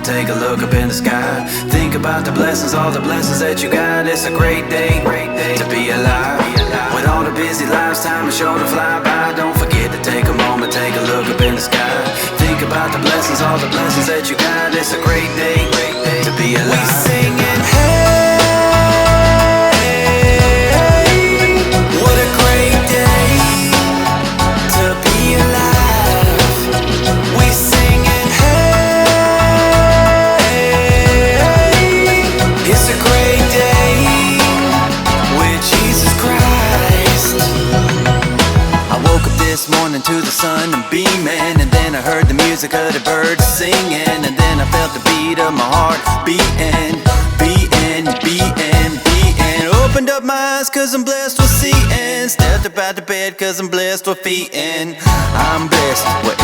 take a look up in the sky. Think about the blessings, all the blessings that you got. It's a great day to be alive. With all the busy lives, time is sure to fly by. Don't forget to take a moment, take a look up in the sky. Think about the blessings, all the blessings that you got. It's a great day to be alive. We singing, hey, what a great day to be alive. We singing, hey, it's a great day with Jesus Christ. I woke up this morning to the sun and beaming, and then I heard the music of the birds singing, and then I felt the beat of my heart beating, beating, beating, beating. Opened up my eyes cause I'm blessed with seeing, stepped up out the bed cause I'm blessed with feeding. I'm blessed with